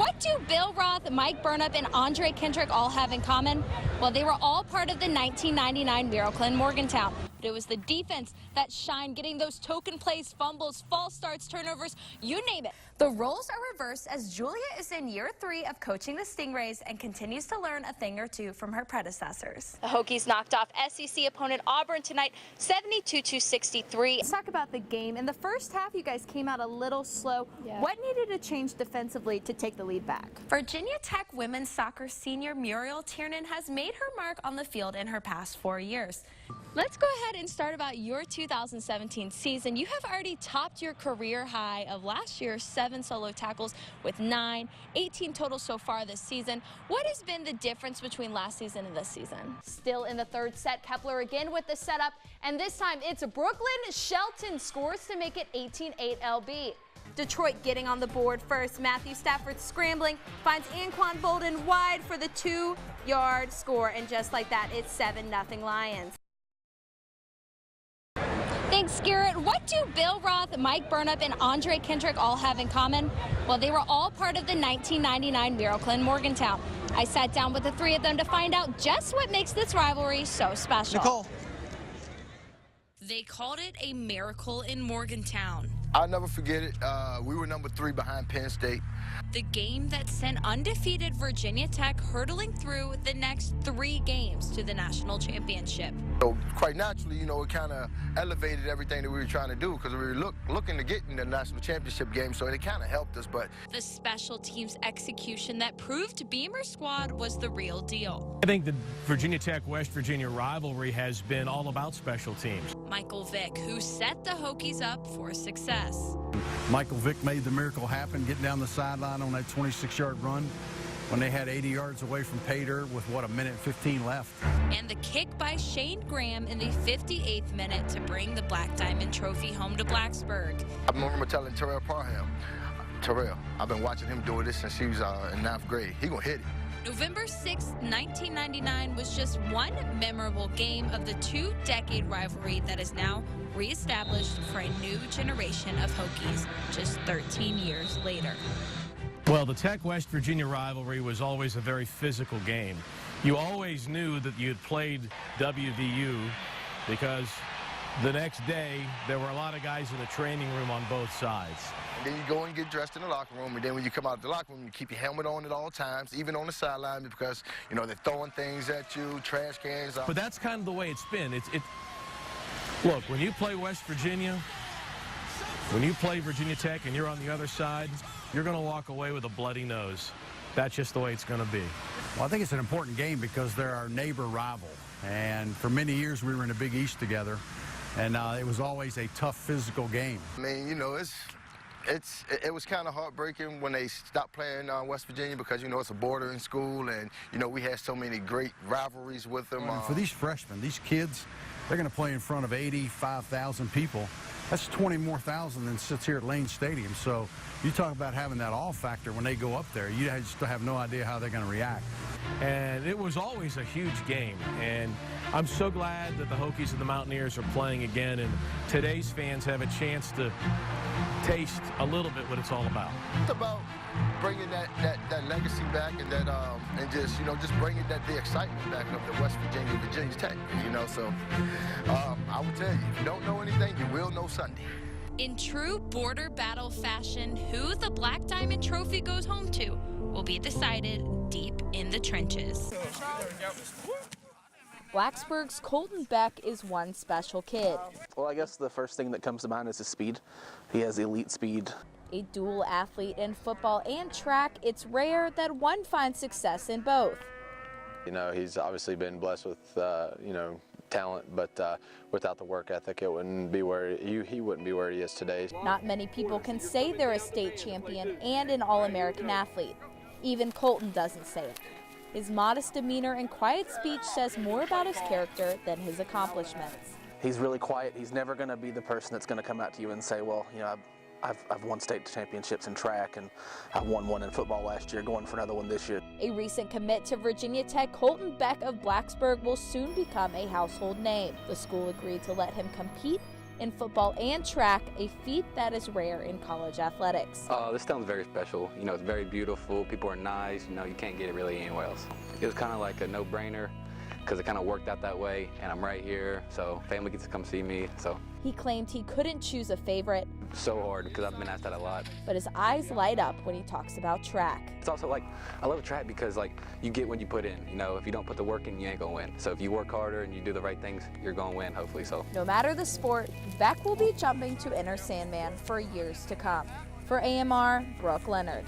What do Bill Roth, Mike Burnup, and Andre Kendrick all have in common? Well, they were all part of the 1999 Miracle in Morgantown. But it was the defense that shined, getting those token plays, fumbles, false starts, turnovers, you name it. The roles are reversed as Julia is in year 3 of coaching the Stingrays and continues to learn a thing or two from her predecessors. The Hokies knocked off SEC opponent Auburn tonight, 72-63. Let's talk about the game. In the first half, you guys came out a little slow. Yeah. What needed to change defensively to take the lead back? Virginia Tech women's soccer senior Muriel Tiernan has made her mark on the field in her past 4 years. Let's go ahead and start about your 2017 season. You have already topped your career high of last year's 7 solo tackles with 9, 18 total so far this season. What has been the difference between last season and this season? Still in the third set, Kepler again with the setup, and this time it's Brooklyn Shelton scores to make it 18-8 LB. Detroit getting on the board first. Matthew Stafford scrambling, finds Anquan Bolden wide for the 2-yard score, and just like that, it's 7-0 Lions. Thanks, Garrett. What do Bill Roth, Mike Burnup, and Andre Kendrick all have in common? Well, they were all part of the 1999 Miracle in Morgantown. I sat down with the 3 of them to find out just what makes this rivalry so special. Nicole. They called it a miracle in Morgantown. I'll never forget it. We were number 3 behind Penn State. The game that sent undefeated Virginia Tech hurtling through the next 3 games to the national championship. So quite naturally, you know, it kind of elevated everything that we were trying to do because we were looking to get in the national championship game, so it kind of helped us. But the special teams execution that proved Beamer squad was the real deal. I think the Virginia Tech-West Virginia rivalry has been all about special teams. Michael Vick, who set the Hokies up for success. Michael Vick made the miracle happen, getting down the sideline on that 26-yard run when they had 80 yards away from pay dirt with, what, a minute and 15 left. And the kick by Shane Graham in the 58th minute to bring the Black Diamond Trophy home to Blacksburg. I remember telling Terrell Parham, Terrell, I've been watching him do this since he was in 9th grade. He gonna hit it. November 6, 1999 was just one memorable game of the 2-decade rivalry that is now reestablished for a new generation of Hokies just 13 years later. Well, the Tech-West Virginia rivalry was always a very physical game. You always knew that you had played WVU because the next day there were a lot of guys in the training room on both sides. And then you go and get dressed in the locker room, and then when you come out of the locker room, you keep your helmet on at all times, even on the sideline, because, you know, they're throwing things at you, trash cans. But that's kind of the way it's been. Look, when you play West Virginia, when you play Virginia Tech and you're on the other side, you're going to walk away with a bloody nose. That's just the way it's going to be. Well, I think it's an important game because they're our neighbor rival. And for many years, we were in the Big East together, and it was always a tough physical game. I mean, you know, it was kind of heartbreaking when they stopped playing West Virginia because, you know, it's a bordering school, and, you know, we had so many great rivalries with them. For these freshmen, these kids, they're going to play in front of 85,000 people. That's 20 more thousand than sits here at Lane Stadium. So you talk about having that all factor when they go up there. You just have no idea how they're going to react. And it was always a huge game. And I'm so glad that the Hokies and the Mountaineers are playing again. And today's fans have a chance to taste a little bit what it's all about. It's about bringing that legacy back and that and just, you know, just bringing the excitement back of the West Virginia Tech, you know. So I would tell you, if you don't know anything, you will know Sunday. In true border battle fashion, who the Black Diamond Trophy goes home to will be decided deep in the trenches. Blacksburg's Colton Beck is one special kid. Well, I guess the first thing that comes to mind is his speed. He has elite speed. A dual athlete in football and track, it's rare that one finds success in both. You know, he's obviously been blessed with, you know, talent, but without the work ethic, it wouldn't be where he wouldn't be where he is today. Not many people can say they're a state champion and an All-American athlete. Even Colton doesn't say it. His modest demeanor and quiet speech says more about his character than his accomplishments. He's really quiet. He's never going to be the person that's going to come out to you and say, well, you know, I've won state championships in track, and I won one in football last year, going for another one this year. A recent commit to Virginia Tech, Colton Beck of Blacksburg will soon become a household name. The school agreed to let him compete in football and track, a feat that is rare in college athletics. This town's very special. You know, it's very beautiful. People are nice. You know, you can't get it really anywhere else. It was kind of like a no-brainer because it kind of worked out that way, and I'm right here, so family gets to come see me. So He claimed he couldn't choose a favorite, so hard because I've been asked that a lot. but his eyes light up when he talks about track. It's also like, I love track because like you get what you put in. You know, if you don't put the work in, you ain't gonna win. So if you work harder and you do the right things, you're gonna win, hopefully. So No matter the sport, Beck will be jumping to Enter Sandman for years to come. For AMR, Brooke Leonard.